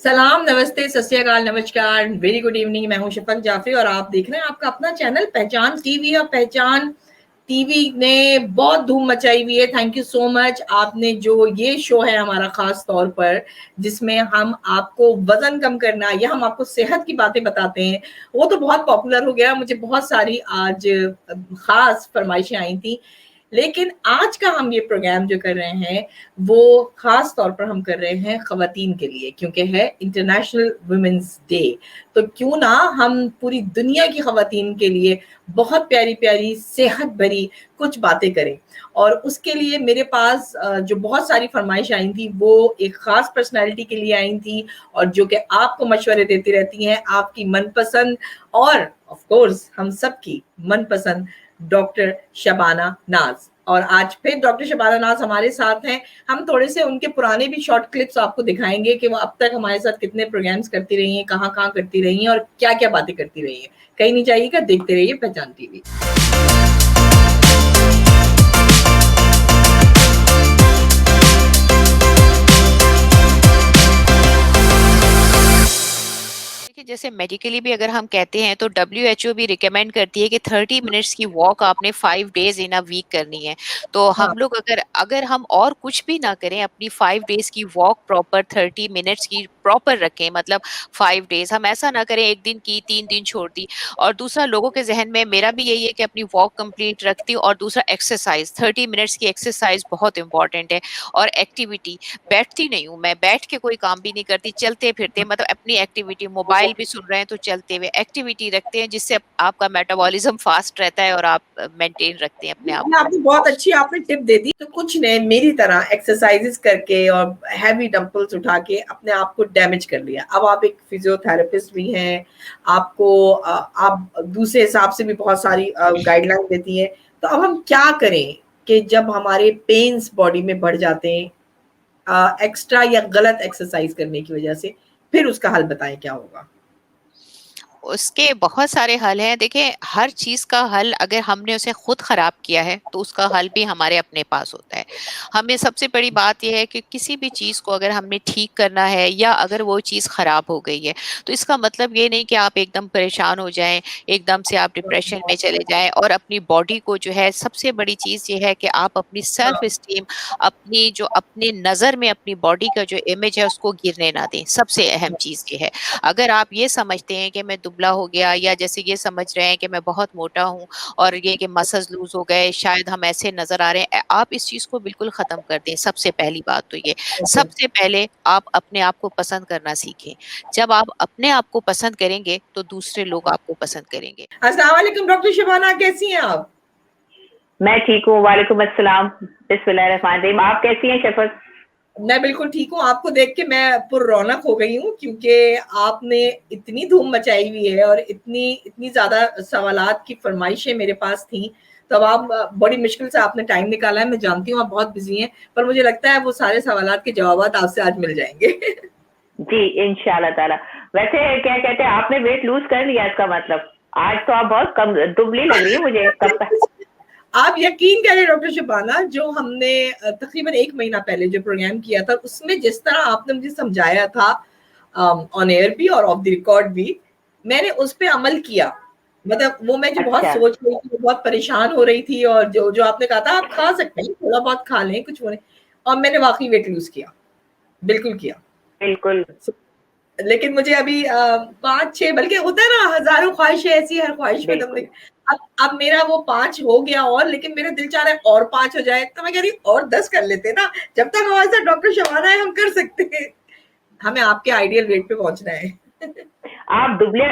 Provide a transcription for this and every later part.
सलाम, नमस्ते, सत श्री अकाल, नमस्कार, वेरी गुड इवनिंग। मैं हूं शफक जाफरी और आप देख रहे हैं आपका अपना चैनल पहचान टीवी। और पहचान टीवी ने बहुत धूम मचाई हुई है। Thank you so much. आपने जो ये शो है हमारा खास तौर पर, जिसमें हम आपको वजन कम करना या हम आपको सेहत की बातें बताते हैं, वो तो बहुत पॉपुलर हो गया। मुझे बहुत सारी आज खास फरमाइशें आई थी, लेकिन आज का हम ये प्रोग्राम जो कर रहे हैं वो खास तौर पर हम कर रहे हैं खवातीन के लिए, क्योंकि है इंटरनेशनल वुमेन्स डे। तो क्यों ना हम पूरी दुनिया की खवातीन के लिए बहुत प्यारी प्यारी सेहत भरी कुछ बातें करें। और उसके लिए मेरे पास जो बहुत सारी फरमाइश आई थी वो एक खास पर्सनालिटी के लिए आई थी, और जो कि आपको मशवरे देती रहती हैं, आपकी मनपसंद और ऑफ कोर्स हम सबकी मनपसंद डॉक्टर शबाना नाज। और आज फिर डॉक्टर शबाना नाज हमारे साथ हैं। हम थोड़े से उनके पुराने भी शॉर्ट क्लिप्स आपको दिखाएंगे कि वो अब तक हमारे साथ कितने प्रोग्राम्स करती रही हैं, कहाँ कहाँ करती रही हैं और क्या क्या बातें करती रही हैं। कहीं नहीं जाइएगा, देखते रहिए पहचान टीवी। जैसे मेडिकली भी अगर हम कहते हैं तो WHO भी रिकमेंड करती है कि 30 मिनट्स की वॉक आपने 5 डेज इन अ वीक करनी है। तो हम लोग अगर अगर हम और कुछ भी ना करें, अपनी 5 डेज की वॉक प्रॉपर 30 मिनट्स की प्रॉपर रखें, मतलब 5 डेज हम ऐसा ना करें एक दिन की 3 दिन छोड़ दी। और दूसरा, लोगों के जहन में मेरा भी यही है कि अपनी वॉक कंप्लीट रखती हूँ। और दूसरा, एक्सरसाइज 30 मिनट्स की एक्सरसाइज बहुत इंपॉर्टेंट है। और एक्टिविटी, बैठती नहीं हूँ मैं, बैठ के कोई काम भी नहीं करती, चलते फिरते, मतलब अपनी एक्टिविटी, मोबाइल भी सुन रहे हैं तो चलते हुए एक्टिविटी रखते हैं, जिससे आपका मेटाबॉलिज्म फास्ट रहता है और आप मेंटेन रखते हैं अपने आप को। आपने बहुत अच्छी आपने टिप दे दी। तो कुछ ने मेरी तरह एक्सरसाइजेस करके और हैवी डंपल्स उठा के अपने आप को डैमेज कर लिया। अब आप एक फिजियोथेरेपिस्ट भी हैं, आपको आप दूसरे हिसाब से भी बहुत सारी गाइडलाइन देती हैं। तो अब हम क्या करें कि जब हमारे पेन्स बॉडी में बढ़ जाते हैं एक्स्ट्रा या गलत एक्सरसाइज करने की वजह से, फिर उसका हल बताएं क्या होगा। उसके बहुत सारे हल हैं। देखिए, हर चीज का हल अगर हमने उसे खुद खराब किया है तो उसका हल भी हमारे अपने पास होता है। हमें सबसे बड़ी बात यह है कि किसी भी चीज को अगर हमने ठीक करना है या अगर वो चीज खराब हो गई है, तो इसका मतलब ये नहीं कि आप एकदम परेशान हो जाएं, एकदम से आप डिप्रेशन में चले जाएं। और अपनी बॉडी को जो है, सबसे बड़ी चीज ये है कि आप अपनी सेल्फ स्टीम, अपनी जो अपनी नजर में अपनी बॉडी का जो इमेज है उसको गिरने ना दें। सबसे अहम चीज ये है। अगर आप ये समझते हैं कि मैं दुबला हो गया, या जैसे ये समझ रहे हैं कि मैं बहुत मोटा हूँ और ये कि मसल्स लूज हो गए, शायद हम ऐसे नजर आ रहे हैं, आप इस चीज को बिल्कुल खत्म कर दें। सबसे पहली बात तो ये, सबसे पहले आप अपने आप को पसंद करना सीखें। जब आप अपने आप को पसंद करेंगे तो दूसरे लोग आपको पसंद करेंगे। अस्सलाम वालेकुम डॉक्टर शबाना, कैसी हैं आप? मैं ठीक हूँ, वालेकुम अस्सलाम। बिस्मिल्लाहिर्रहमानिर्रहीम। आप कैसी हैं शफक? मैं बिल्कुल ठीक हूँ। आपको देख के मैं पुररौनक हो गई हूँ, क्योंकि आपने इतनी धूम मचाई हुई है और इतनी इतनी ज्यादा सवालात की फरमाइशें मेरे पास थी। तो अब आप बड़ी मुश्किल से आपने टाइम निकाला है। मैं जानती हूँ आप बहुत बिजी हैं, पर मुझे लगता है वो सारे सवालात के जवाब आपसे आज मिल जाएंगे। जी, इंशाल्लाह ताला। वैसे क्या कहते हैं, आपने वेट लूज कर लिया, इसका मतलब आज तो आप बहुत कम दुबली लग रही है मुझे। कब तक? आप यकीन करें डॉक्टर शबाना, जो हमने तकरीबन 1 महीना पहले जो प्रोग्राम किया था, उसमें जिस तरह आपने मुझे समझाया था ऑन एयर भी और ऑफ द रिकॉर्ड भी, मैंने उस पे अमल किया। मतलब वो मैं जो बहुत अच्छा। सोच रही थी, बहुत परेशान हो रही थी, और जो जो आपने कहा था आप खा सकते हैं, थोड़ा बहुत खा लें, कुछ वो नहीं, और मैंने वाकई वेट लूज किया, बिल्कुल किया। बिल्कुल। लेकिन मुझे अभी 5-6, बल्कि होता है ना, हजारों ख्वाहिशें ऐसी, हर ख्वाहिश में दम बिल्कुल। नहीं। अब मेरा वो 5 हो गया, और लेकिन मेरा दिल चाह रहा है और 5 हो जाए। तो मैं कह रही और 10 कर लेते ना, जब तक हमारे साथ डॉक्टर शबाना है हम कर सकते हैं। हमें आपके आइडियल वेट पे पहुंचना है। आप दुबले,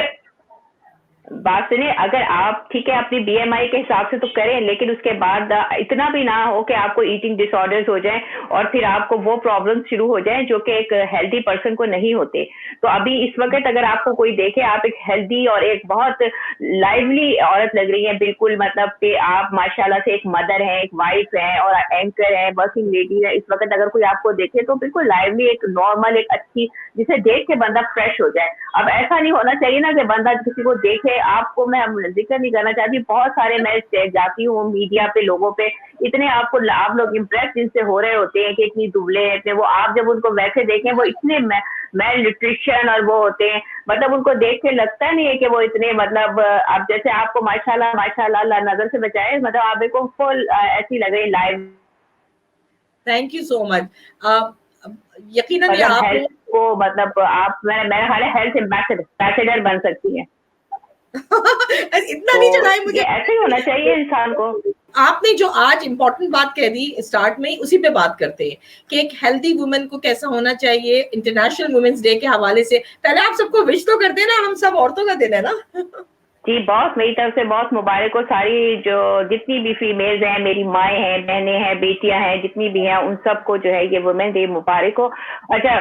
बात सुनिए, अगर आप ठीक है अपनी बीएमआई के हिसाब से तो करें, लेकिन उसके बाद इतना भी ना हो कि आपको ईटिंग डिसऑर्डर्स हो जाएं और फिर आपको वो प्रॉब्लम शुरू हो जाएं जो कि एक हेल्दी पर्सन को नहीं होते। तो अभी इस वक्त अगर आपको कोई देखे, आप एक हेल्दी और एक बहुत लाइवली औरत लग रही है, बिल्कुल, मतलब कि आप माशाल्लाह से एक मदर हैं, एक वाइफ हैं और एंकर हैं, वर्किंग लेडी है। इस वक्त अगर कोई आपको देखे तो बिल्कुल लाइवली, एक नॉर्मल, एक अच्छी, जिसे देख के बंदा फ्रेश हो जाए। अब ऐसा नहीं होना चाहिए ना कि बंदा किसी को देखे सारे, आपको मैं जिक्र नहीं करना चाहती, बहुत सारे मैं जाती हूँ मीडिया पे, लोगों पे इतने आपको आप लोग इम्प्रेस जिनसे हो रहे होते हैं कि इतनी दुबले हैं, इतने वो, आप जब उनको वैसे देखें वो इतने मेल न्यूट्रिशन और वो होते हैं, मतलब उनको देख के लगता नहीं है कि वो इतने, मतलब अब जैसे आपको माशाल्लाह माशाल्लाह अल्लाह नजर से बचाए, मतलब आप को फुल ऐसी लग रही live. Thank you so much. यकीनन ये मतलब आप हेल्थ को, मतलब आप, मेरा ख्याल है हेल्थ एम्बेसडर बन सकती है। इतना तो नहीं चढ़ाई ये मुझे। ऐसे ही होना चाहिए इंसान को। आपने जो आज इंपॉर्टेंट बात कह दी स्टार्ट में, उसी पे बात करते हैं कि एक हेल्दी वुमेन को कैसा होना चाहिए। इंटरनेशनल वुमेन्स डे के हवाले से पहले आप सबको विश तो करते हैं ना, हम सब औरतों का दिन है ना। जी बहुत, मेरी तरफ से बहुत मुबारक हो सारी, जो जितनी भी फीमेल्स हैं, मेरी माएँ हैं, बहनें हैं, बेटियां हैं, जितनी भी हैं, उन सबको जो है ये वुमेन डे मुबारक हो। अच्छा,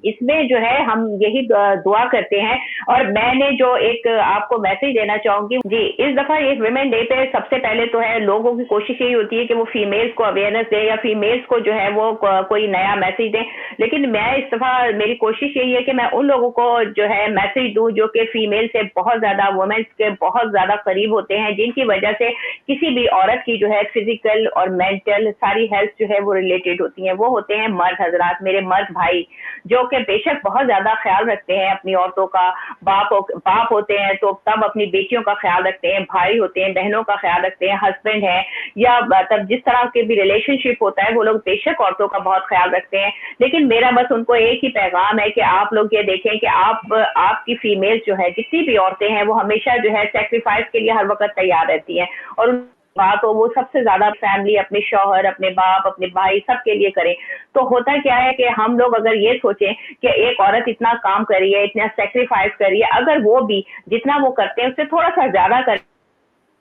इसमें जो है हम यही दुआ करते हैं, और मैंने जो एक आपको मैसेज देना चाहूंगी जी, इस दफा ये वुमेन डे पे सबसे पहले तो है, लोगों की कोशिश यही होती है कि वो फीमेल्स को अवेयरनेस दें या फीमेल्स को जो है वो कोई नया मैसेज दें, लेकिन मैं इस दफा, मेरी कोशिश यही है कि मैं उन लोगों को जो है मैसेज दूं जो कि फीमेल से बहुत ज्यादा, वुमेन्स के बहुत ज्यादा करीब होते हैं, जिनकी वजह से किसी भी औरत की जो है फिजिकल और मेंटल सारी हेल्थ जो है वो रिलेटेड होती है। वो होते हैं मर्द हजरात, मेरे मर्द भाई, जो कि बेशक बहुत ज्यादा ख्याल रखते हैं अपनी औरतों का। बाप होते हैं तो तब अपनी बेटियों का ख्याल रखते हैं, भाई होते हैं बहनों का ख्याल रखते हैं, हस्बैंड है या तब जिस तरह के भी रिलेशनशिप होता है, वो लोग बेशक औरतों का बहुत ख्याल रखते हैं। लेकिन मेरा बस उनको एक ही पैगाम है कि आप लोग ये देखें कि आपकी फीमेल जो है, जितनी भी औरतें हैं, वो हमेशा जो है सेक्रीफाइस के लिए हर वक्त तैयार रहती हैं, और बात हो वो सबसे ज्यादा फैमिली, अपने शौहर, अपने बाप, अपने भाई, सबके लिए करें। तो होता क्या है कि हम लोग अगर ये सोचें कि एक औरत इतना काम कर रही है, इतना सेक्रीफाइस कर रही है, अगर वो भी जितना वो करते हैं उससे थोड़ा सा ज्यादा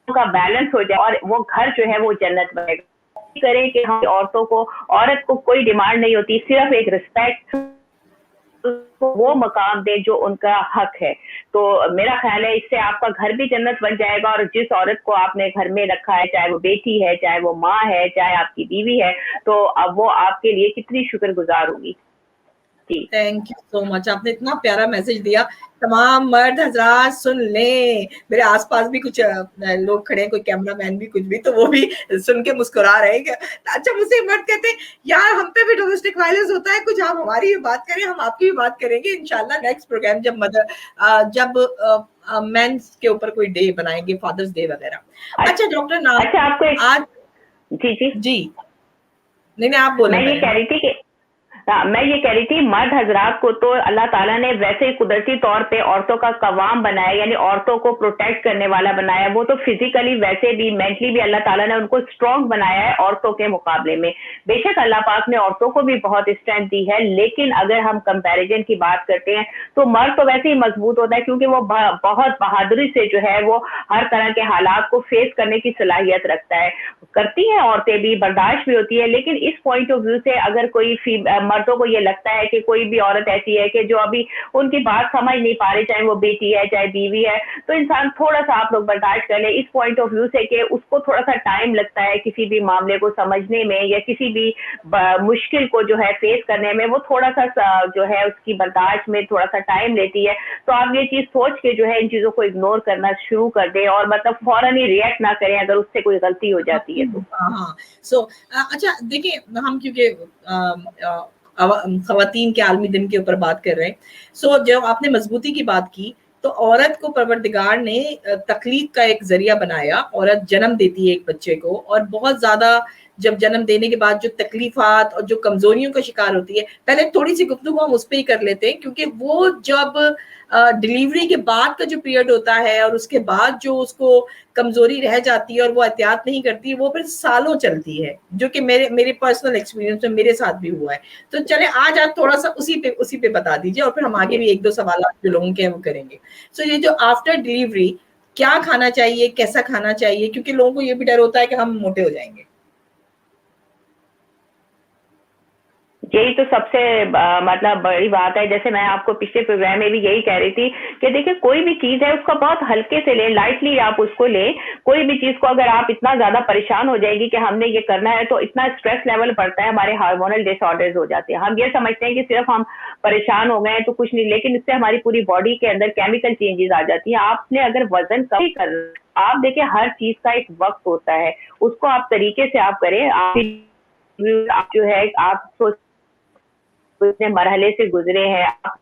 का बैलेंस हो जाए, और वो घर जो है वो जन्नत बनेगा। करें कि हम औरतों को, औरत को कोई डिमांड नहीं होती, सिर्फ एक रिस्पेक्ट, वो मकाम दे जो उनका हक है। तो मेरा ख्याल है इससे आपका घर भी जन्नत बन जाएगा, और जिस औरत को आपने घर में रखा है, चाहे वो बेटी है, चाहे वो माँ है, चाहे आपकी बीवी है, तो अब वो आपके लिए कितनी शुक्रगुजार होगी। थैंक यू सो मच, आपने इतना प्यारा मैसेज दिया। तमाम मर्द हजरात सुन लें, मेरे आसपास भी कुछ लोग खड़े हैं, कोई कैमरामैन भी, कुछ भी, तो वो भी सुन के मुस्कुरा रहे हैं। अच्छा, मुझसे मर्द कहते हैं यार हम पे भी डोमेस्टिक वायलेंस होता है, कुछ आप हमारी भी बात करें, हम आपकी भी बात करेंगे इंशाल्लाह नेक्स्ट प्रोग्राम, जब मेंस के ऊपर कोई डे बनाएंगे, फादर्स डे वगैरह। अच्छा डॉक्टर नाम, अच्छा आपको आज जी नहीं आप बोले। मैं ये कह रही थी कि मैं ये कह रही थी, मर्द हजरात को तो अल्लाह ताला ने वैसे ही कुदरती तौर पे औरतों का कवाम बनाया, यानी औरतों को प्रोटेक्ट करने वाला बनाया। वो तो फिजिकली वैसे भी, मेंटली भी अल्लाह ताला ने उनको स्ट्रॉन्ग बनाया है औरतों के मुकाबले में। बेशक अल्लाह पाक ने औरतों को भी बहुत स्ट्रेंथ दी है, लेकिन अगर हम कंपैरिजन की बात करते हैं तो मर्द तो वैसे ही मजबूत होता है, क्योंकि वो बहुत बहादुरी से जो है वो हर तरह के हालात को फेस करने की सलाहियत रखता है। करती हैं औरतें भी, बर्दाश्त भी होती है, लेकिन इस पॉइंट ऑफ व्यू से अगर कोई मर्दों को ये लगता है कि कोई भी औरत ऐसी है कि जो अभी उनकी बात समझ नहीं पा रही, चाहे वो बेटी है चाहे बीवी है, तो इंसान थोड़ा सा, आप लोग बर्दाश्त कर ले इस पॉइंट ऑफ व्यू से कि उसको थोड़ा सा टाइम लगता है किसी भी मामले को समझने में, या किसी भी मुश्किल को जो है फेस करने में, वो थोड़ा सा जो है उसकी बर्दाश्त में थोड़ा सा टाइम लेती है। तो आप ये चीज सोच के जो है इन चीजों को इग्नोर करना शुरू कर दे, और मतलब फौरन ही रिएक्ट ना करें अगर उससे कोई गलती हो जाती है तो। हाँ, अच्छा देखिए, हम क्योंकि खवातीन के आलमी दिन के ऊपर बात कर रहे हैं, जब आपने मजबूती की बात की, तो औरत को परवरदिगार ने तकलीफ का एक जरिया बनाया। औरत जन्म देती है एक बच्चे को, और बहुत ज्यादा जब जन्म देने के बाद जो तकलीफात और जो कमजोरियों का शिकार होती है, पहले थोड़ी सी गुफ्तगू हम उस पर ही कर लेते हैं, क्योंकि वो जब डिलीवरी के बाद का जो पीरियड होता है और उसके बाद जो उसको कमजोरी रह जाती है और वो एहतियात नहीं करती, वो फिर सालों चलती है, जो कि मेरे पर्सनल एक्सपीरियंस में मेरे साथ भी हुआ है। तो चले आज आप थोड़ा सा उसी पे बता दीजिए, और फिर हम आगे भी एक दो सवाल जो लोगों के वो करेंगे। ये जो आफ्टर डिलीवरी क्या खाना चाहिए, कैसा खाना चाहिए, क्योंकि लोगों को ये भी डर होता है कि हम मोटे हो जाएंगे। यही तो सबसे मतलब बड़ी बात है। जैसे मैं आपको पिछले प्रोग्राम में भी यही कह रही थी कि देखिए कोई भी चीज है उसको बहुत हल्के से लें, लाइटली आप उसको लें। कोई भी चीज को अगर आप इतना ज्यादा परेशान हो जाएगी कि हमने ये करना है, तो इतना स्ट्रेस लेवल बढ़ता है, हमारे हार्मोनल डिसऑर्डर्स हो जाते हैं। हम ये समझते हैं कि सिर्फ हम परेशान हो गए हैं तो कुछ नहीं, लेकिन इससे हमारी पूरी बॉडी के अंदर केमिकल चेंजेस आ जाती है। आपने अगर वजन कम ही कर, आप देखिए हर चीज का एक वक्त होता है, उसको आप तरीके से आप करें। आप जो है आप सोच इतने मरहले से गुजरे हैं, आप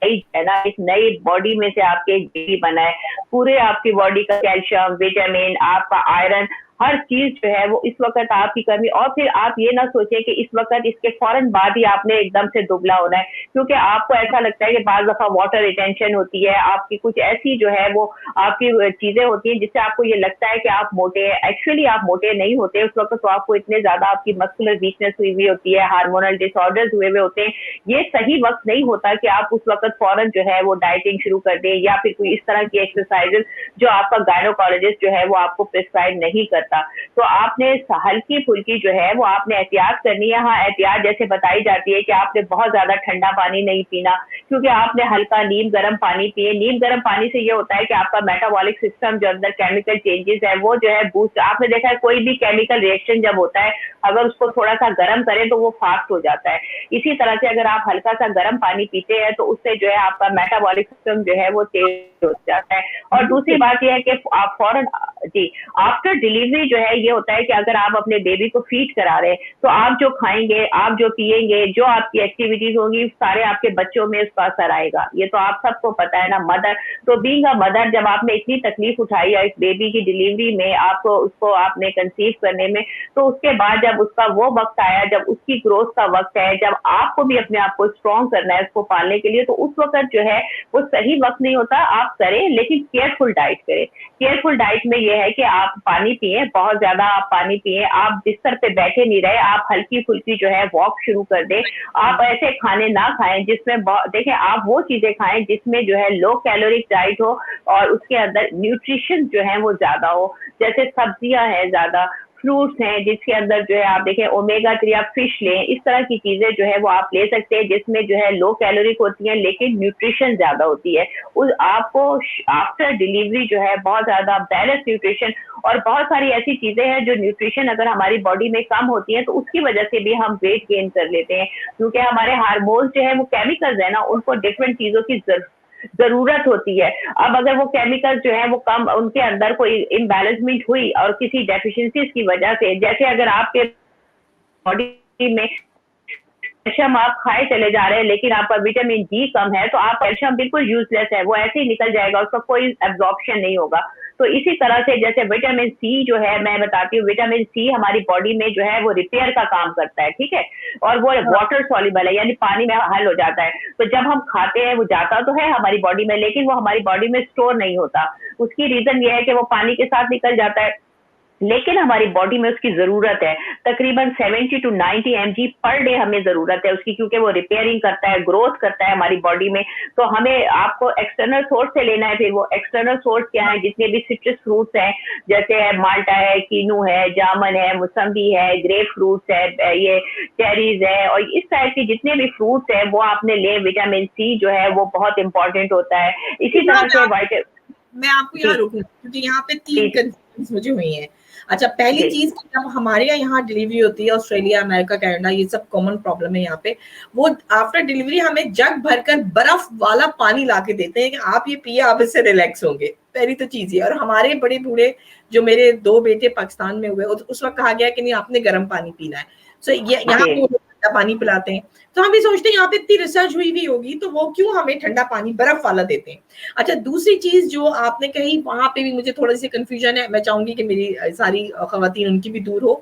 है ना, एक नई बॉडी में से आपके एक बेबी बना है, पूरे आपकी बॉडी का कैल्शियम, विटामिन, आपका आयरन, हर चीज जो है वो इस वक्त आपकी कमी। और फिर आप ये ना सोचें कि इस वक्त इसके फौरन बाद ही आपने एकदम से दुबला होना है, क्योंकि आपको ऐसा लगता है कि बाज दफा वाटर रिटेंशन होती है, आपकी कुछ ऐसी जो है वो आपकी चीजें होती हैं जिससे आपको ये लगता है कि आप मोटे हैं। एक्चुअली आप मोटे नहीं होते उस वक्त, तो आपको इतने ज्यादा आपकी मस्कुलर वीकनेस हुई हुई होती है, हार्मोनल डिसऑर्डर्स हुए हुए होते हैं। ये सही वक्त नहीं होता कि आप उस वक्त फौरन जो है वो डाइटिंग शुरू कर दें या फिर कोई इस तरह की एक्सरसाइजेस जो आपका गायनोकोलॉजिस्ट जो है वो आपको प्रिस्क्राइब नहीं करता। तो आपने हल्की फुल्की जो है वो आपने एहतियात करनी है। हाँ, एहतियात जैसे बताई जाती है कि आपने बहुत ज्यादा ठंडा पानी नहीं पीना, क्योंकि आपने हल्का नीम गर्म पानी पिए। नीम गर्म पानी से ये होता है कि आपका मेटाबॉलिक सिस्टम जो अंदर केमिकल चेंजेस है वो जो है बूस्ट। आपने देखा है कोई भी केमिकल रिएक्शन जब होता है, अगर उसको थोड़ा सा गर्म करें तो वो फास्ट हो जाता है। इसी तरह से अगर आप हल्का सा गर्म पानी पीते हैं तो उससे जो है आपका मेटाबॉलिक सिस्टम जो है वो तेज हो जाता है। और दूसरी बात यह है कि आप फौरन जी आफ्टर डिलीवरी जो है ये होता है कि अगर आप अपने बेबी को फीड करा रहे हैं तो आप जो खाएंगे, आप जो पिएंगे, जो आपकी एक्टिविटीज होंगी, सारे आपके बच्चों में उसका असर आएगा। ये तो आप सबको पता है ना। मदर तो बीइंग अ मदर, जब आपने इतनी तकलीफ उठाई है इस बेबी की डिलीवरी में, आपको उसको आपने कंसीव करने में, तो उसके बाद जब उसका वो वक्त आया, जब उसकी ग्रोथ का वक्त है, जब आपको भी अपने आप को स्ट्रॉन्ग करना है उसको पालने के लिए, तो उस वक्त जो है वो सही वक्त नहीं होता। आप करें लेकिन केयरफुल डाइट करें। केयरफुल डाइट में ये है कि आप पानी पिए, बहुत ज्यादा आप पानी पिए, आप बिस्तर पे बैठे नहीं रहे, आप हल्की फुल्की जो है वॉक शुरू कर दें। आप ऐसे खाने ना खाएं जिसमें देखें, आप वो चीजें खाएं जिसमें जो है लो कैलोरिक डाइट हो और उसके अंदर न्यूट्रिशन जो है वो ज्यादा हो। जैसे सब्जियां हैं ज्यादा, फ्रूट्स हैं जिसके अंदर जो है आप देखें ओमेगा 3, आप फिश लें, इस तरह की चीजें जो है वो आप ले सकते हैं जिसमें जो है लो कैलोरिक होती है लेकिन न्यूट्रिशन ज्यादा होती है। उस आपको आफ्टर डिलीवरी जो है बहुत ज्यादा बैलेंस न्यूट्रिशन, और बहुत सारी ऐसी चीजें हैं जो न्यूट्रिशन अगर हमारी बॉडी में कम होती है तो उसकी वजह से भी हम वेट गेन कर लेते हैं, क्योंकि हमारे हार्मोन्स जो है वो केमिकल्स है ना, उनको डिफरेंट चीजों की जरूरत होती है। अब अगर वो केमिकल जो है वो कम, उनके अंदर कोई इम्बैलेंसमेंट हुई और किसी डेफिशिएंसीज की वजह से, जैसे अगर आपके बॉडी में कैल्शियम आप खाए चले जा रहे हैं लेकिन आपका विटामिन डी कम है, तो आप कैल्शियम बिल्कुल यूजलेस है, वो ऐसे ही निकल जाएगा, उसका कोई एब्जॉर्प्शन नहीं होगा। तो इसी तरह से जैसे विटामिन सी जो है, मैं बताती हूँ, विटामिन सी हमारी बॉडी में जो है वो रिपेयर का काम करता है, ठीक है, और वो वाटर सॉल्युबल है, यानी पानी में हल हो जाता है। तो जब हम खाते हैं वो जाता तो है हमारी बॉडी में, लेकिन वो हमारी बॉडी में स्टोर नहीं होता। उसकी रीजन ये है कि वो पानी के साथ निकल जाता है, लेकिन हमारी बॉडी में उसकी जरूरत है। तकरीबन 70 to 90 mg पर डे हमें जरूरत है उसकी, क्योंकि वो रिपेयरिंग करता है, ग्रोथ करता है हमारी बॉडी में। तो हमें आपको एक्सटर्नल सोर्स से लेना है। फिर वो एक्सटर्नल सोर्स क्या है, जितने भी सिट्रस फ्रूट्स हैं, जैसे है माल्टा है, कीनू है, जामन है, मौसम्बी है, ग्रेप फ्रूट्स है, ये चेरीज है, और इस टाइप के जितने भी फ्रूट्स है वो आपने ले। विटामिन सी जो है वो बहुत इंपॉर्टेंट होता है। इसी तरह से मैं आपको यहाँ रोकूंगी क्योंकि यहाँ पे 3 कंफ्यूजन मुझे हुई है। अच्छा, पहली चीज जब हमारे यहाँ डिलीवरी होती है, ऑस्ट्रेलिया, अमेरिका, कनाडा, ये सब कॉमन प्रॉब्लम है यहाँ पे, वो आफ्टर डिलीवरी हमें जग भरकर बर्फ वाला पानी ला के देते हैं कि आप ये पिए, आप इससे रिलैक्स होंगे। पहली तो चीज ये। और हमारे बड़े बूढ़े, जो मेरे 2 बेटे पाकिस्तान में हुए, उस वक्त कहा गया कि नहीं आपने गर्म पानी पीना है। सो यहाँ पे ठंडा पानी पिलाते हैं। तो हम भी सोचते हैं यहाँ पे इतनी रिसर्च हुई भी होगी तो वो क्यों हमें ठंडा पानी बर्फ वाला देते हैं। अच्छा, दूसरी चीज जो आपने कही, वहां पे भी मुझे थोड़ी सी कंफ्यूजन है, मैं चाहूंगी कि मेरी सारी खवातीन उनकी भी दूर हो।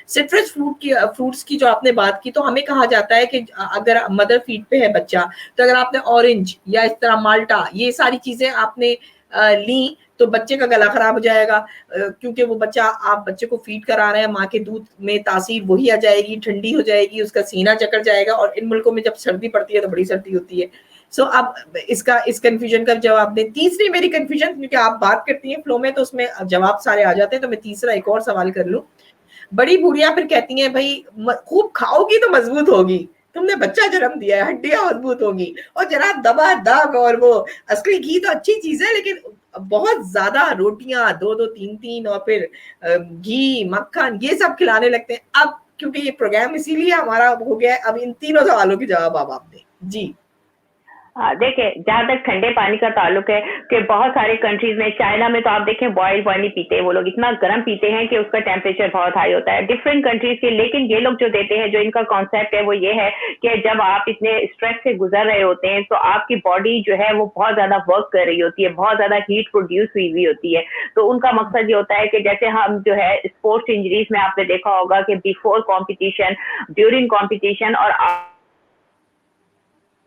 सिट्रस फ्रूट्स की जो आपने बात की, तो हमें कहा जाता है कि अगर मदर फीड पे है बच्चा, तो अगर आपने ऑरेंज या इस तरह माल्टा, ये सारी चीजें आपने ली तो बच्चे का गला खराब हो जाएगा, क्योंकि वो बच्चा, आप बच्चे को फीड करा रहे हैं, माँ के दूध में तासीर वही आ जाएगी, ठंडी हो जाएगी, उसका सीना चकर जाएगा। और इन मुल्कों में जब सर्दी पड़ती है तो बड़ी सर्दी होती है। सो अब इस कंफ्यूजन का जवाब दें। तीसरी मेरी कंफ्यूजन, क्योंकि आप बात करती हैं फ्लो में तो उसमें जवाब सारे आ जाते हैं, तो मैं तीसरा एक और सवाल कर लूं। बड़ी बूढ़ियां फिर कहती हैं भाई खूब खाओगी तो मजबूत होगी, तुमने बच्चा जन्म दिया है, हड्डियां मजबूत होगी। और जरा दबा दब, और वो असली घी तो अच्छी चीज है, लेकिन बहुत ज्यादा रोटियां 2-2 3-3 और फिर घी मक्खन ये सब खिलाने लगते हैं। अब क्योंकि ये प्रोग्राम इसीलिए हमारा हो गया है, अब इन तीनों सवालों के जवाब अब आप दें जी। हाँ, देखिए जहाँ तक ठंडे पानी का ताल्लुक है कि बहुत सारे कंट्रीज में, चाइना में तो आप देखें बॉयल पानी पीते हैं वो लोग, इतना गर्म पीते हैं कि उसका टेम्परेचर बहुत हाई होता है डिफरेंट कंट्रीज के। लेकिन ये लोग जो देते हैं, जो इनका कॉन्सेप्ट है वो ये है कि जब आप इतने स्ट्रेस से गुजर रहे होते हैं तो आपकी बॉडी जो है वो बहुत ज्यादा वर्क कर रही होती है, बहुत ज्यादा हीट प्रोड्यूस हुई होती है। तो उनका मकसद ये होता है कि जैसे हम जो है स्पोर्ट्स इंजरीज में आपने देखा होगा कि बिफोर कॉम्पिटिशन, ड्यूरिंग कॉम्पिटिशन और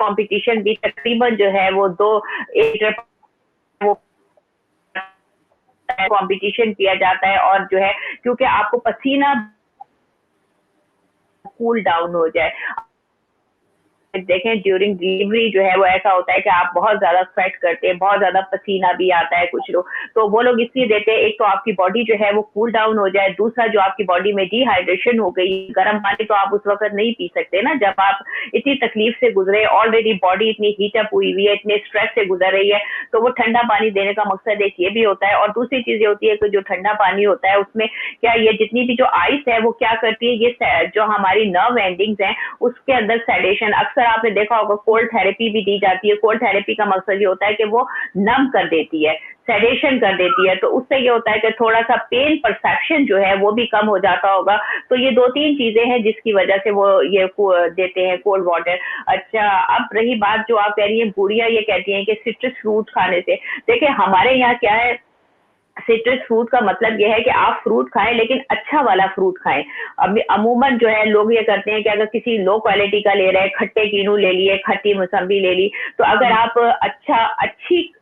कंपटीशन भी तकरीबन जो है वो 2 वो कंपटीशन किया जाता है, और जो है क्योंकि आपको पसीना कूल डाउन हो जाए। देखें ड्यूरिंग डिलीवरी जो है वो ऐसा होता है कि आप बहुत ज्यादा स्वेट करते हैं, बहुत ज्यादा पसीना भी आता है कुछ लोग, तो वो लोग इसलिए देते हैं एक तो आपकी बॉडी जो है वो कूल डाउन हो जाए, दूसरा जो आपकी बॉडी में डिहाइड्रेशन हो गई, गर्म पानी तो आप उस वक्त नहीं पी सकते ना जब आप इतनी तकलीफ से गुजरे, ऑलरेडी बॉडी इतनी हीटअप हुई हुई है, इतने स्ट्रेस से गुजर रही है, तो वो ठंडा पानी देने का मकसद एक ये भी होता है। और दूसरी चीज ये होती है कि जो ठंडा पानी होता है उसमें क्या ये जितनी भी जो आइस है वो क्या करती है, ये जो हमारी नर्व एंडिंग्स हैं उसके अंदर सेडेशन, अक्सर आपने देखा होगा कोल्ड थेरेपी भी दी जाती है। कोल्ड थेरेपी का मकसद ये होता है कि वो नम कर देती है, सेडेशन कर देती है, तो उससे ये होता है कि थोड़ा सा पेन परसेप्शन जो है वो भी कम हो जाता होगा। तो ये 2-3 चीजें हैं जिसकी वजह से वो ये देते हैं कोल्ड वाटर। अच्छा, अब रही बात जो आप कह रही है, बुढ़िया ये कहती हैं कि सिट्रस फ्रूट खाने से, देखिए हमारे यहाँ क्या है, सिट्रस फ्रूट का मतलब यह है कि आप फ्रूट खाएं लेकिन अच्छा वाला फ्रूट खाएं। अब अमूमन जो है लोग ये करते हैं कि अगर किसी लो क्वालिटी का ले रहे हैं, खट्टे कीनू ले लिए, खट्टी मौसम्बी ले ली, तो अगर आप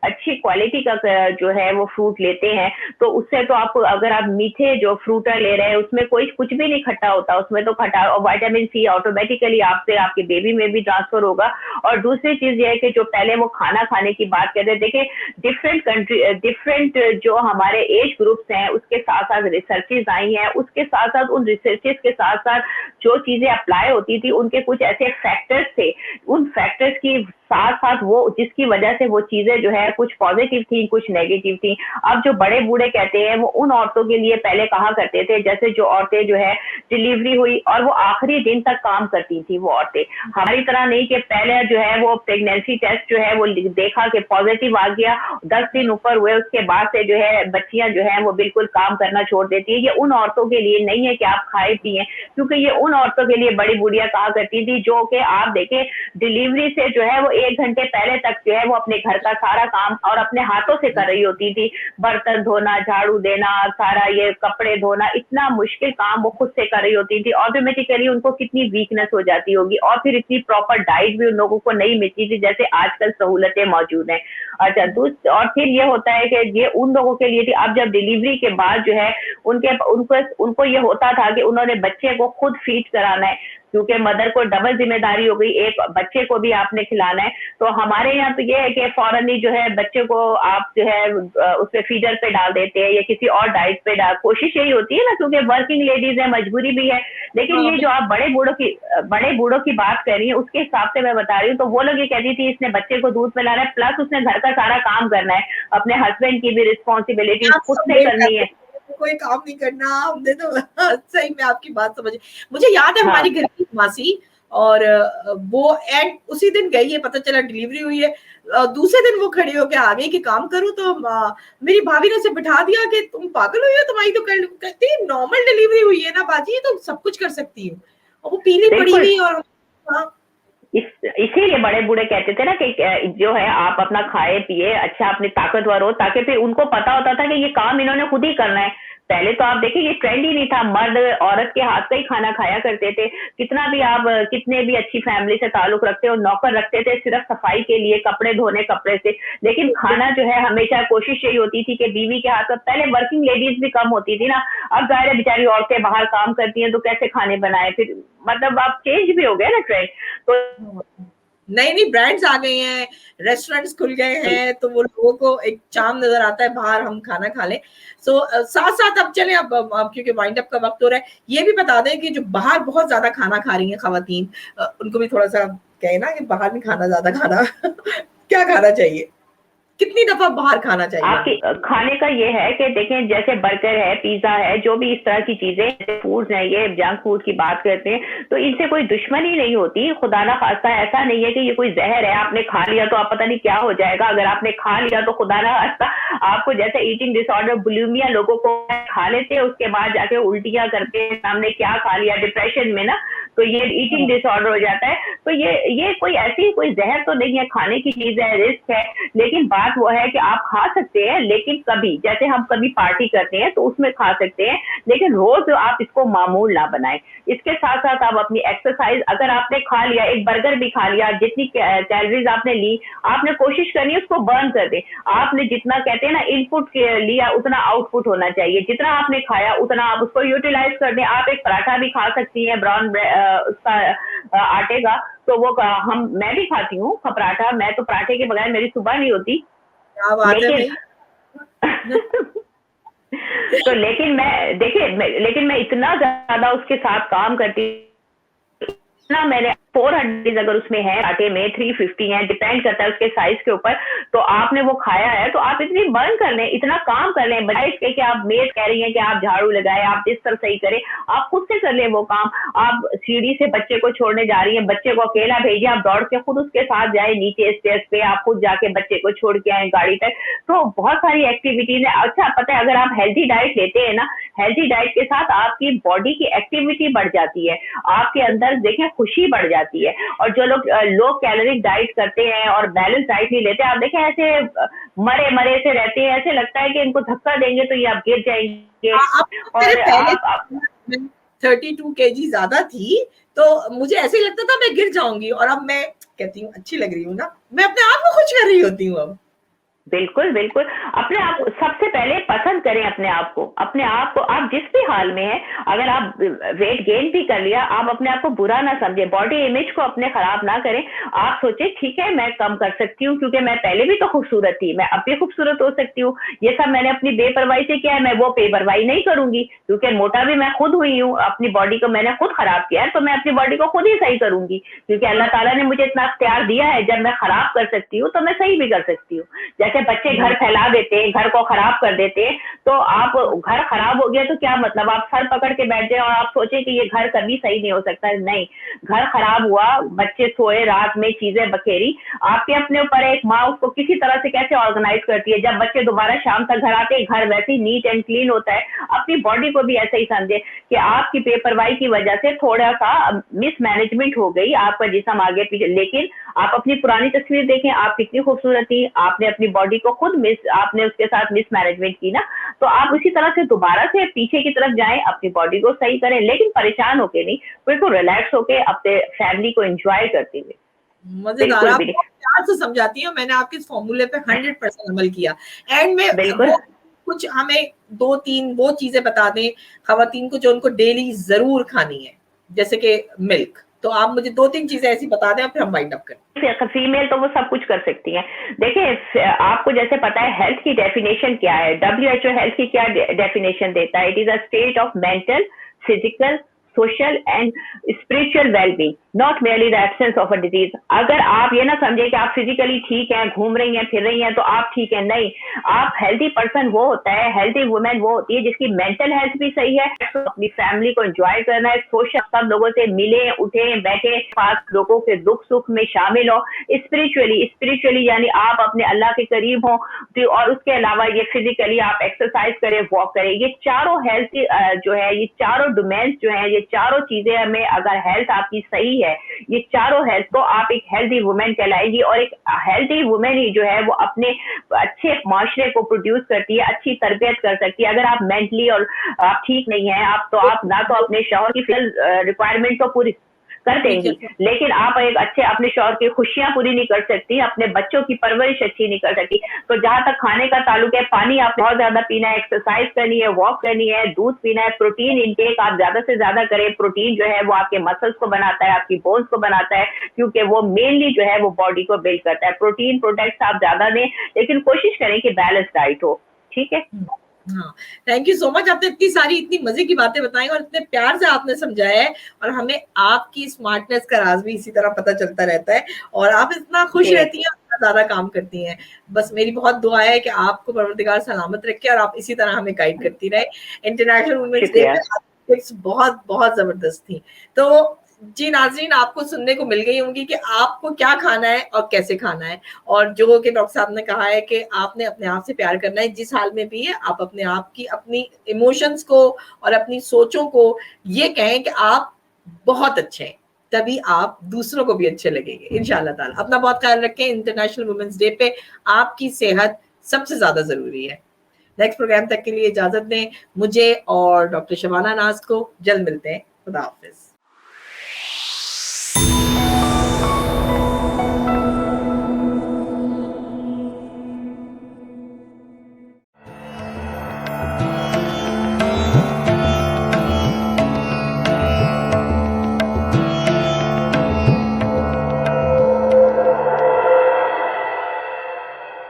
अच्छी क्वालिटी का जो है वो फ्रूट लेते हैं तो उससे तो आप, अगर आप मीठे जो फ्रूट ले रहे हैं उसमें कोई कुछ भी नहीं खट्टा होता, उसमें तो खट्टा और विटामिन सी ऑटोमेटिकली आपसे आपके बेबी में भी ट्रांसफर होगा। और दूसरी चीज ये है कि जो पहले वो खाना खाने की बात कहते हैं, देखिए डिफरेंट कंट्री, डिफरेंट जो हमारे एज ग्रुप्स हैं उसके साथ साथ रिसर्चेज आई हैं, उसके साथ साथ उन रिसर्चेज के साथ साथ जो चीजें अप्लाई होती थी उनके कुछ ऐसे फैक्टर्स थे, उन फैक्टर्स की साथ साथ वो जिसकी वजह से वो चीजें जो है कुछ पॉजिटिव थी कुछ नेगेटिव थी। अब जो बड़े बूढ़े कहते हैं वो उन औरतों के लिए पहले कहा करते थे, जैसे जो औरतें जो है डिलीवरी हुई और वो आखिरी दिन तक काम करती थी, वो औरतें हमारी तरह नहीं कि पहले जो है वो प्रेगनेंसी टेस्ट जो है वो देखा कि पॉजिटिव आ गया, 10 दिन ऊपर हुए उसके बाद से जो है बच्चियां जो है वो बिल्कुल काम करना छोड़ देती है। ये उन औरतों के लिए नहीं है कि आप खाए पिए, क्योंकि ये उन औरतों के लिए बड़ी बुढ़िया कहा करती थी जो कि आप देखें डिलीवरी से जो है वो 1 घंटे पहले तक जो है वो अपने घर का सारा काम और अपने हाथों से कर रही होती थी, बर्तन धोना, झाड़ू देना, सारा ये कपड़े धोना, इतना मुश्किल काम वो खुद से कर रही होती थी। ऑटोमेटिकली उनको कितनी वीकनेस हो जाती होगी, और फिर इतनी प्रॉपर डाइट भी उन लोगों को नहीं मिलती थी जैसे आजकल सहूलतें मौजूद हैं। अच्छा, और फिर ये होता है कि ये उन लोगों के लिए थी। अब जब डिलीवरी के बाद जो है उनको ये होता था कि उन्होंने बच्चे को खुद फीड कराना है, क्योंकि मदर को डबल जिम्मेदारी हो गई, एक बच्चे को भी आपने खिलाना है। तो हमारे यहाँ तो ये है कि फौरन ही जो है बच्चे को आप जो है उसपे फीडर पे डाल देते हैं या किसी और डाइट पे डाल, कोशिश यही होती है ना, क्योंकि वर्किंग लेडीज है, मजबूरी भी है। लेकिन ये जो आप बड़े बूढ़ों की बात कर रही है उसके हिसाब से मैं बता रही हूँ, तो वो लोग ये कहती थी इसने बच्चे को दूध पिलाना है प्लस उसने घर का सारा काम करना है, अपने हस्बैंड की भी रिस्पॉन्सिबिलिटी खुद से करनी है, कोई काम नहीं करना हमने तो। सही में आपकी बात समझ, मुझे याद है हमारी घर की मासी, और वो एंड उसी दिन गई है, पता चला डिलीवरी हुई है, दूसरे दिन वो खड़ी होके आ गई कि काम करूं, तो मेरी भाभी ने उसे बिठा दिया कि तुम पागल हुई हो, तुम्हारी तो कहती नॉर्मल डिलीवरी हुई है ना बाजी, तो सब कुछ कर सकती हो, और वो पीली पड़ी हुई। और इसीलिए बड़े बूढ़े कहते थे ना कि जो है आप अपना खाए पिए अच्छा, अपनी ताकतवर हो, ताकि फिर उनको पता होता था कि ये काम इन्होंने खुद ही करना है। पहले तो आप देखिए ये ट्रेंड ही नहीं था, मर्द औरत के हाथ का ही खाना खाया करते थे। कितना भी आप कितने भी अच्छी फैमिली से ताल्लुक रखते हो, नौकर रखते थे सिर्फ सफाई के लिए, कपड़े धोने कपड़े से, लेकिन खाना जो है हमेशा कोशिश यही होती थी कि बीवी के हाथ का। पहले वर्किंग लेडीज भी कम होती थी ना, अब जाहिर है बेचारी औरतें बाहर काम करती हैं तो कैसे खाने बनाए, फिर मतलब आप चेंज भी हो गया ना ट्रेंड। तो नई नई ब्रांड्स आ गए हैं, रेस्टोरेंट्स खुल गए हैं, तो वो लोगों को एक चार्म नजर आता है बाहर हम खाना खा लें। सो साथ साथ अब चले, अब क्योंकि वाइंड अप का वक्त हो रहा है, ये भी बता दें कि जो बाहर बहुत ज्यादा खाना खा रही हैं खवातीन, उनको भी थोड़ा सा कहे ना कि बाहर नहीं खाना, ज्यादा खाना क्या खाना चाहिए, कितनी दफा बाहर खाना चाहिए? आपके खाने का ये है कि देखें, जैसे बर्गर है, पिज्जा है, जो भी इस तरह की चीजें फूड्स हैं, ये जंक फूड की बात करते हैं, तो इनसे कोई दुश्मनी नहीं होती। खुदा ना खास्ता ऐसा नहीं है कि ये कोई जहर है, आपने खा लिया तो आप पता नहीं क्या हो जाएगा। अगर आपने खा लिया तो खुदा ना खास्ता आपको, जैसे ईटिंग डिसऑर्डर, बुलिमिया लोगों को खा लेते हैं, उसके बाद जाके उल्टियां करते हैं, सामने क्या खा लिया डिप्रेशन में ना, तो ये ईटिंग डिसऑर्डर हो जाता है। तो ये कोई ऐसी कोई जहर तो नहीं है, खाने की चीज है, रिस्क है। लेकिन बात वो है कि आप खा सकते हैं, लेकिन कभी, जैसे हम कभी पार्टी करते हैं तो उसमें खा सकते हैं, लेकिन रोज आप इसको मामूल ना बनाएं। इसके साथ साथ आप अपनी एक्सरसाइज, अगर आपने खा लिया, एक बर्गर भी खा लिया, जितनी कैलोरीज आपने ली, आपने कोशिश करनी है उसको बर्न कर दे। आपने जितना कहते हैं ना इनपुट लिया, उतना आउटपुट होना चाहिए। जितना आपने खाया उतना आप उसको यूटिलाइज कर दें। आप एक पराठा भी खा सकती हैं ब्राउन उसका आटे का, तो वो मैं भी खाती हूँ पराठा। मैं तो पराठे के बगैर मेरी सुबह नहीं होती। क्या बात है भाई। तो लेकिन मैं देखिए, लेकिन मैं इतना ज्यादा उसके साथ काम करती ना, मैंने 400 अगर उसमें है आटे में, 350 है, डिपेंड करता है उसके साइज के ऊपर। तो आपने वो खाया है तो आप इतनी बर्न कर लें, इतना काम कर लें, बजाय इसके कि आप मेड कह रही हैं कि आप झाड़ू लगाए, आप बिस्तर सही करें, आप खुद से कर लें वो काम। आप सीढ़ी से बच्चे को छोड़ने जा रही हैं, बच्चे को अकेला भेजिए, आप दौड़ के खुद उसके साथ जाए नीचे स्टेयर्स पे, आप खुद जाके बच्चे को छोड़ के आए गाड़ी तक। तो बहुत सारी एक्टिविटीज है। अच्छा पता है, अगर आप हेल्थी डाइट लेते हैं ना, हेल्थी डाइट के साथ आपकी बॉडी की एक्टिविटी बढ़ जाती है, आपके अंदर देखें खुशी बढ़ जाती है। और जो लोग लो कैलोरिक डाइट करते हैं और बैलेंस डाइट नहीं लेते, आप देखें ऐसे मरे मरे से रहते हैं, ऐसे लगता है कि इनको धक्का देंगे तो ये आप गिर जाएंगे। और 32 kg ज्यादा थी, तो मुझे ऐसे ही लगता था मैं गिर जाऊंगी, और अब मैं कहती हूँ अच्छी लग रही हूँ ना, मैं अपने आप को खुश कर रही होती हूँ अब। बिल्कुल बिल्कुल, अपने आप सबसे पहले पसंद करें अपने आप को। अपने आप को, आप जिस भी हाल में हैं, अगर आप वेट गेन भी कर लिया, आप अपने आप को बुरा ना समझें, बॉडी इमेज को अपने खराब ना करें। आप सोचे ठीक है मैं कम कर सकती हूँ, क्योंकि मैं पहले भी तो खूबसूरत थी, मैं अब भी खूबसूरत हो सकती हूँ। ये सब मैंने अपनी बेपरवाही से किया है, मैं वो बेपरवाही नहीं करूंगी, क्योंकि मोटा भी मैं खुद हुई हूँ, अपनी बॉडी को मैंने खुद खराब किया है, तो मैं अपनी बॉडी को खुद ही सही करूंगी, क्योंकि अल्लाह ताला ने मुझे इतना अख्तियार दिया है। जब मैं खराब कर सकती हूँ तो मैं सही भी कर सकती हूँ। जैसे बच्चे घर फैला देते हैं, घर को खराब कर देते हैं, तो आप घर खराब हो गया तो क्या मतलब, आप सर पकड़ के बैठ जाए और आप सोचे कि ये घर कभी सही नहीं हो सकता। नहीं, घर खराब हुआ, बच्चे सोए रात में, चीजें बखेरी, आपके अपने ऊपर एक माँ उसको किसी तरह से कैसे ऑर्गेनाइज करती है। जब बच्चे दोबारा शाम तक घर आते हैं, घर वैसे ही नीट एंड क्लीन होता है। अपनी बॉडी को भी ऐसे ही समझे कि आपकी बेपरवाही की वजह से थोड़ा सा मिसमैनेजमेंट हो गई, आपका जिस्म आगे पीछे, लेकिन आप अपनी पुरानी तस्वीर देखें, आप कितनी खूबसूरत थी। आपने अपनी बॉडी को खुद आपने उसके साथ मिसमैनेजमेंट की ना, तो आप उसी तरह से दोबारा से पीछे की तरफ जाएं, अपनी बॉडी को सही करें, लेकिन परेशान होके नहीं, बिल्कुल रिलैक्स होके अपने फैमिली को एंजॉय करते हुए। मजेदार, आप प्यार से समझाती हैं, मैंने आपके इस फॉर्मूले पे 100% अमल किया। एंड में बिल्कुल कुछ हमें 2-3 वो चीजें बता दें खवातीन को जो उनको डेली जरूर खानी है, जैसे कि मिल्क, तो आप मुझे 2-3 चीजें ऐसी बता दें, फिर हम वाइंड अप करें। फीमेल तो वो सब कुछ कर सकती हैं। देखिए आपको जैसे पता है हेल्थ की डेफिनेशन क्या है, WHO हेल्थ की क्या डेफिनेशन देता है, it is a state of mental, physical, social and spiritual wellbeing, not merely the absence of a disease. अगर आप ये ना समझे कि आप फिजिकली ठीक हैं, घूम रही हैं, फिर रही हैं, तो आप ठीक है, नहीं। आप हेल्थी पर्सन वो होता है, हेल्थी वुमेन वो होती है जिसकी मेंटल हेल्थ भी सही है, तो अपनी फैमिली को एंजॉय करना है, सोशल सब लोगों से मिले, उठे, बैठे, पास लोगों के दुख सुख में शामिल हो, स्पिरिचुअली यानी आप अपने अल्लाह के करीब हो, और उसके अलावा ये फिजिकली आप एक्सरसाइज करें, वॉक करें। ये चारों हेल्थ जो है, ये चारों डोमेन्स जो है, ये चारों चीजें हमें, अगर हेल्थ आपकी सही है, ये चारों हेल्थ, तो आप एक हेल्दी वुमेन कहलाएगी। और एक हेल्दी वुमेन ही जो है वो अपने अच्छे माशरे को प्रोड्यूस करती है, अच्छी तरबियत कर सकती है। अगर आप मेंटली और आप ठीक नहीं है, आप ना तो अपने शौहर की फिजिकल रिक्वायरमेंट तो पूरी कर देंगी, लेकिन आप एक अच्छे अपने शौहर की खुशियां पूरी नहीं कर सकती, अपने बच्चों की परवरिश अच्छी नहीं कर सकती। तो जहां तक खाने का ताल्लुक है, पानी आप बहुत ज्यादा पीना है, एक्सरसाइज करनी है, वॉक करनी है, दूध पीना है, प्रोटीन इनटेक आप ज्यादा से ज्यादा करें। प्रोटीन जो है वो आपके मसल्स को बनाता है, आपकी बोन्स को बनाता है, क्योंकि वो मेनली जो है वो बॉडी को बिल्ड करता है। प्रोटीन प्रोडक्ट्स आप ज्यादा दें, लेकिन कोशिश करें कि बैलेंस डाइट हो, ठीक है। हाँ, थैंक यू सो मच। आपने इतनी सारी इतनी मजे की बातें बताई और इतने प्यार से आपने समझाया है, और हमें आपकी स्मार्टनेस का राज भी इसी तरह पता चलता रहता है, और आप इतना खुश रहती हैं, इतना ज्यादा काम करती हैं। बस मेरी बहुत दुआ है कि आपको परवरदिगार सलामत रखे और आप इसी तरह हमें गाइड करती रहे। इंटरनेशनल वुमेन्स डे पे आपकी टिप्स बहुत बहुत जबरदस्त थी। तो जी नाज़रीन, आपको सुनने को मिल गई होंगी कि आपको क्या खाना है और कैसे खाना है, और जो कि डॉक्टर साहब ने कहा है कि आपने अपने आप से प्यार करना है, जिस हाल में भी है। आप अपने आप की, अपनी इमोशंस को और अपनी सोचों को ये कहें कि आप बहुत अच्छे हैं, तभी आप दूसरों को भी अच्छे लगेंगे इंशाल्लाह ताला। अपना बहुत ख्याल रखें। इंटरनेशनल वुमेन्स डे पे आपकी सेहत सबसे ज्यादा जरूरी है। नेक्स्ट प्रोग्राम तक के लिए इजाजत दें मुझे और डॉक्टर शबाना नाज को। जल्द मिलते हैं। खुदा हाफिज।